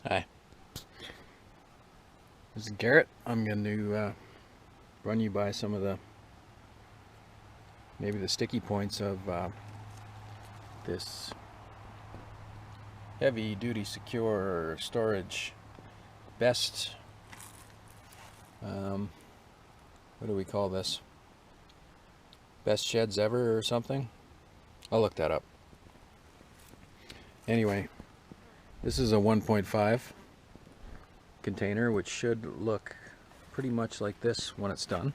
Hi, this is Garrett. I'm going to run you by some of maybe the sticky points of this heavy duty secure storage best, what do we call this? Best sheds ever or something? I'll look that up. Anyway, this is a 1.5 container, which should look pretty much like this when it's done.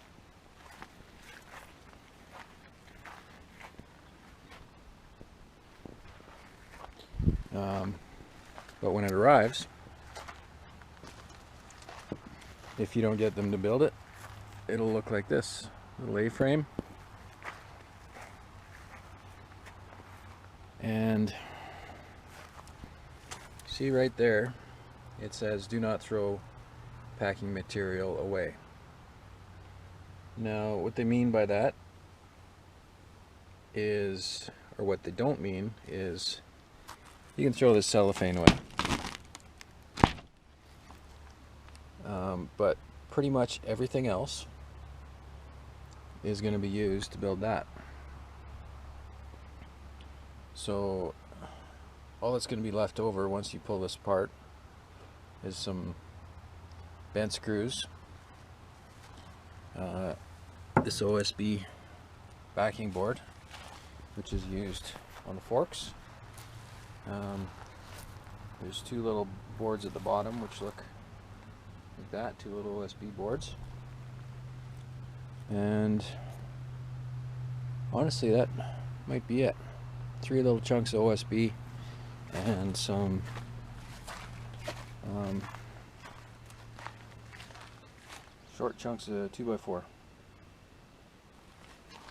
But when it arrives, if you don't get them to build it, it'll look like this little A-frame. And see right there, it says do not throw packing material away. Now what they mean by that is, or what they don't mean is, you can throw this cellophane away. But pretty much everything else is going to be used to build that. So all that's going to be left over once you pull this apart is some bent screws, this OSB backing board, which is used on the forks. There's two little boards at the bottom which look like that, two little OSB boards. And honestly, that might be it. Three little chunks of OSB and some short chunks of 2x4.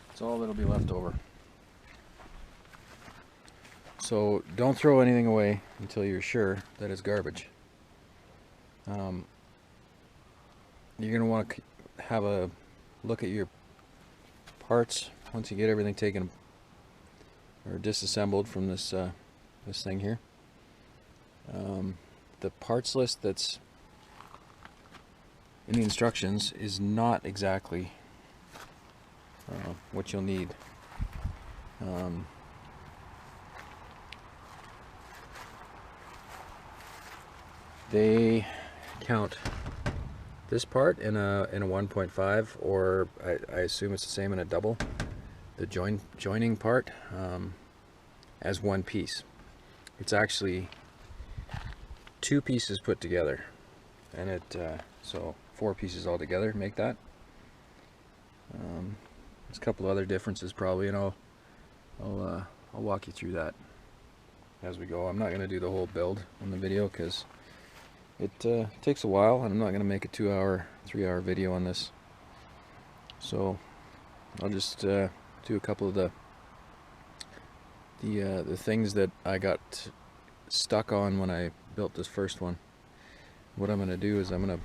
That's all that'll be left over. So don't throw anything away until you're sure that it's garbage. You're going to want to have a look at your parts once you get everything taken or disassembled from this this thing here. The parts list that's in the instructions is not exactly what you'll need. They count this part in a 1.5, or I assume it's the same in a double, the joining part, as one piece. It's actually two pieces put together, and so 4 pieces all together make that. There's a couple other differences probably, and I'll walk you through that as we go. I'm not going to do the whole build on the video because it takes a while, and I'm not going to make a 2-hour, 3-hour video on this. So I'll just do a couple of the things that I got stuck on when I built this first one. What I'm going to do is I'm going to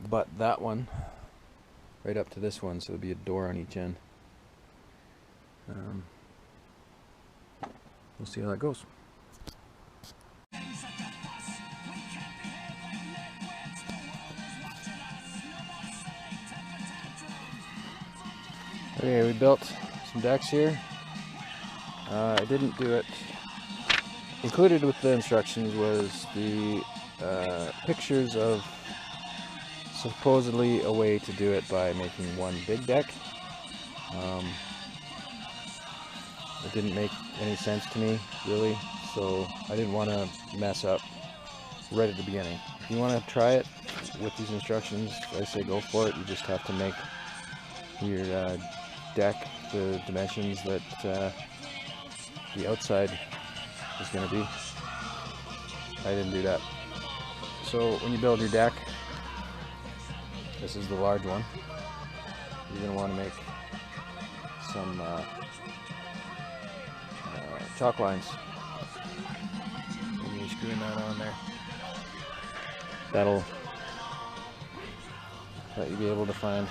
butt that one right up to this one, so there'll be a door on each end. We'll see how that goes. Okay, we built some decks here. I didn't do it. Included with the instructions was the pictures of supposedly a way to do it by making one big deck. It didn't make any sense to me, really, so I didn't want to mess up right at the beginning. If you want to try it with these instructions, I say go for it. You just have to make your deck the dimensions that the outside is going to be. I didn't do that. So when you build your deck, this is the large one, you're going to want to make some chalk lines. And you're screwing that on there. That'll let you be able to find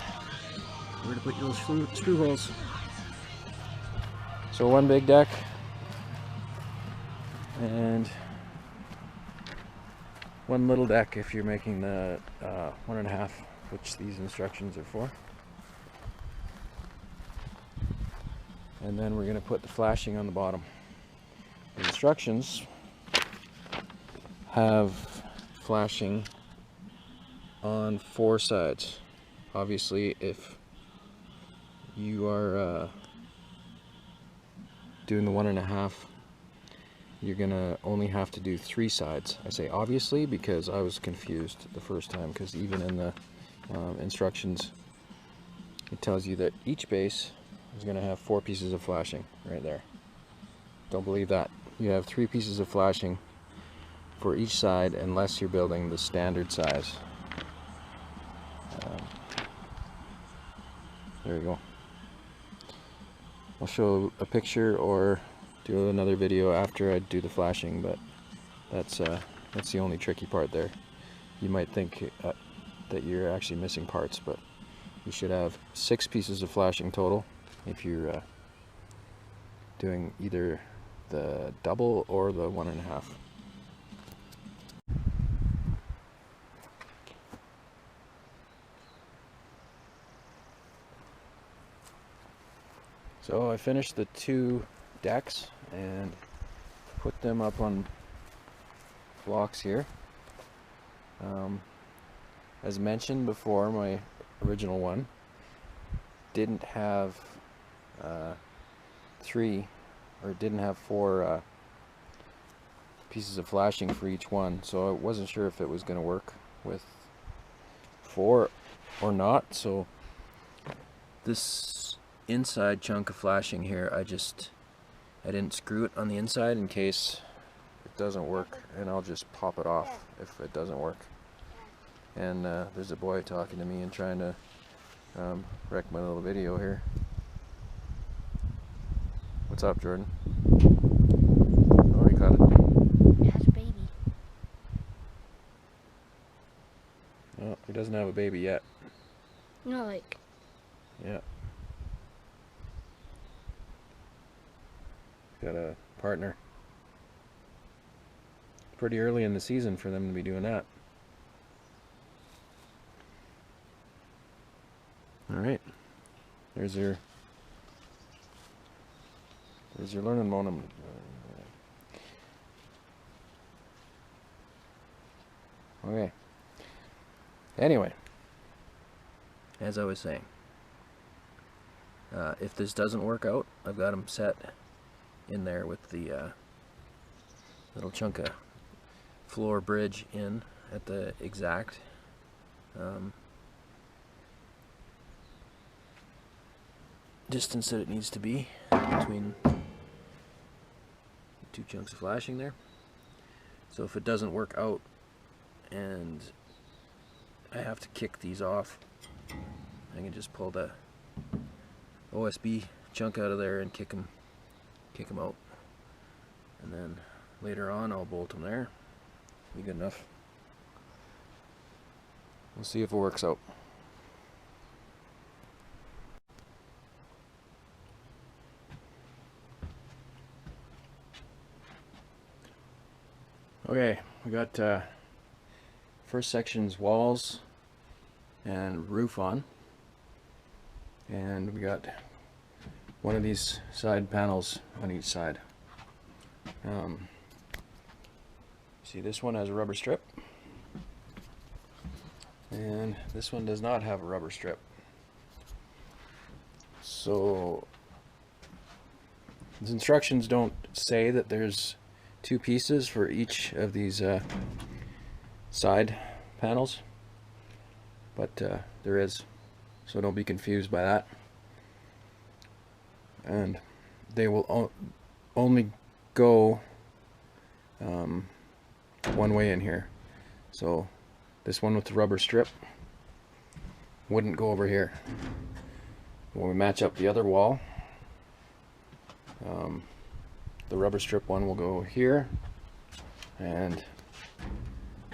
where to put your little screw holes. So one big deck, and one little deck if you're making the 1.5, which these instructions are for. And then we're going to put the flashing on the bottom. The instructions have flashing on 4 sides. Obviously, if you are doing the 1.5, you're gonna only have to do 3 sides. I say obviously because I was confused the first time, because even in the instructions it tells you that each base is gonna have 4 pieces of flashing right there. Don't believe that. You have 3 pieces of flashing for each side unless you're building the standard size. There you go. I'll show a picture or do another video after I do the flashing, but that's the only tricky part there. You might think that you're actually missing parts, but you should have 6 pieces of flashing total if you're doing either the double or the 1.5. So I finished the 2 decks and put them up on blocks here. As mentioned before, my original one didn't have 4 pieces of flashing for each one, so I wasn't sure if it was going to work with 4 or not. So this inside chunk of flashing here, I didn't screw it on the inside in case it doesn't work, and I'll just pop it off if it doesn't work. And there's a boy talking to me and trying to wreck my little video here. What's up, Jordan? Oh, you caught it. It has a baby. Oh, he doesn't have a baby yet. No, like. Yeah. Got a partner. Pretty early in the season for them to be doing that. Alright. There's your learning moment. Okay. Anyway, as I was saying, if this doesn't work out, I've got them set in there with the little chunk of floor bridge in at the exact distance that it needs to be between the 2 chunks of flashing there. So if it doesn't work out and I have to kick these off, I can just pull the OSB chunk out of there and kick them out, and then later on I'll bolt them there. Be good enough. We'll see if it works out. Okay, we got first section's walls and roof on, and we got one of these side panels on each side. See, this one has a rubber strip, and this one does not have a rubber strip. So the instructions don't say that there's 2 pieces for each of these side panels, but there is, so don't be confused by that. And they will only go one way in here. So this one with the rubber strip wouldn't go over here. When we match up the other wall, the rubber strip one will go here, and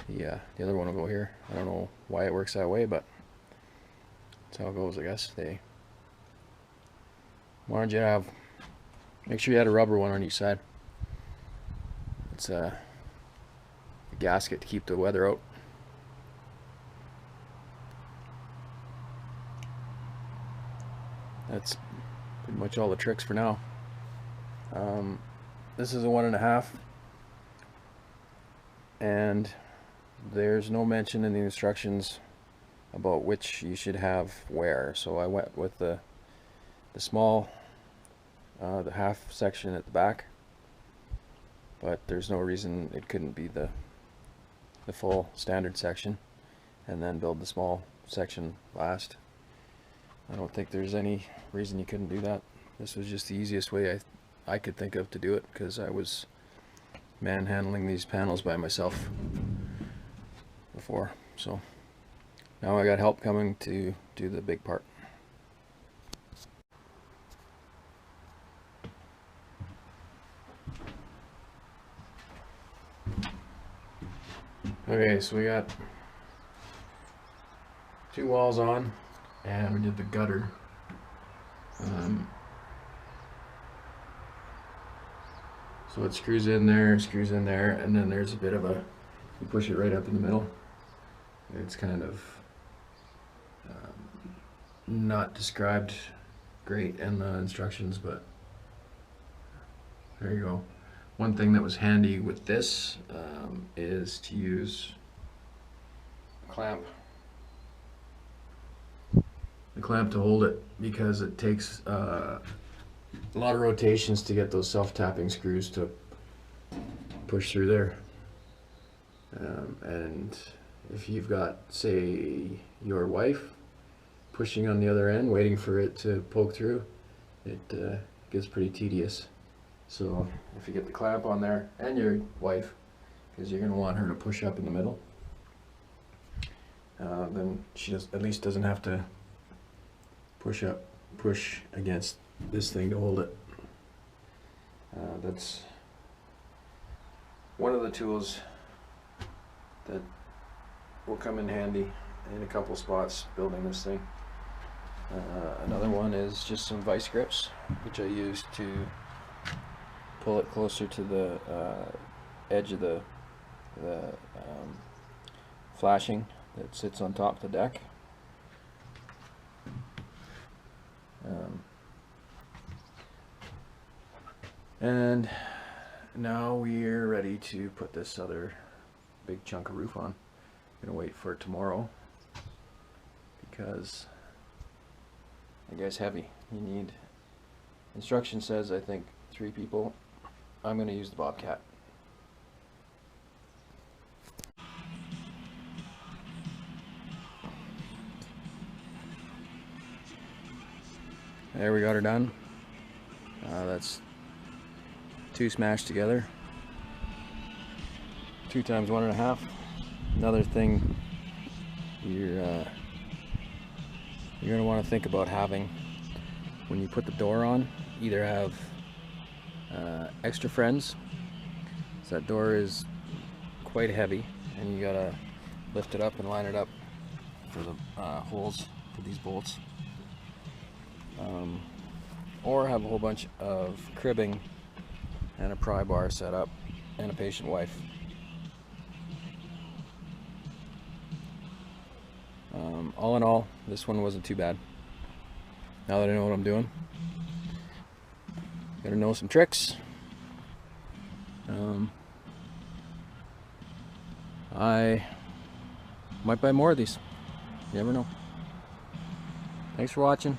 the other one will go here. I don't know why it works that way, but that's how it goes, I guess. They wanted you to make sure you had a rubber one on each side. It's gasket to keep the weather out. That's pretty much all the tricks for now. This is a 1.5, and there's no mention in the instructions about which you should have where, so I went with the small, the half section at the back, but there's no reason it couldn't be the full standard section and then build the small section last. I don't think there's any reason you couldn't do that. This was just the easiest way I could think of to do it, because I was manhandling these panels by myself before. So now I got help coming to do the big part. Okay, so we got 2 walls on, and we did the gutter. So it screws in there, and then there's a bit of a, you push it right up in the middle. It's kind of not described great in the instructions, but there you go. One thing that was handy with this is to use a clamp. The clamp to hold it, because it takes a lot of rotations to get those self-tapping screws to push through there. And if you've got, say, your wife pushing on the other end, waiting for it to poke through, it gets pretty tedious. So if you get the clamp on there, and your wife, because you're going to want her to push up in the middle, then she at least doesn't have to push against this thing to hold it. That's one of the tools that will come in handy in a couple spots building this thing. Another one is just some vice grips, which I use to pull it closer to the edge of the flashing that sits on top of the deck. And now we're ready to put this other big chunk of roof on. I'm gonna wait for tomorrow, because the guy's heavy. You need, instruction says, I think, 3 people. I'm gonna use the Bobcat. There, we got her done. That's 2 smashed together. 2 times 1.5. Another thing you're going to want to think about having when you put the door on, either have extra friends. So that door is quite heavy, and you gotta lift it up and line it up for the holes for these bolts. Or have a whole bunch of cribbing and a pry bar set up and a patient wife. All in all, this one wasn't too bad. Now that I know what I'm doing, gotta know some tricks. I might buy more of these. You never know. Thanks for watching.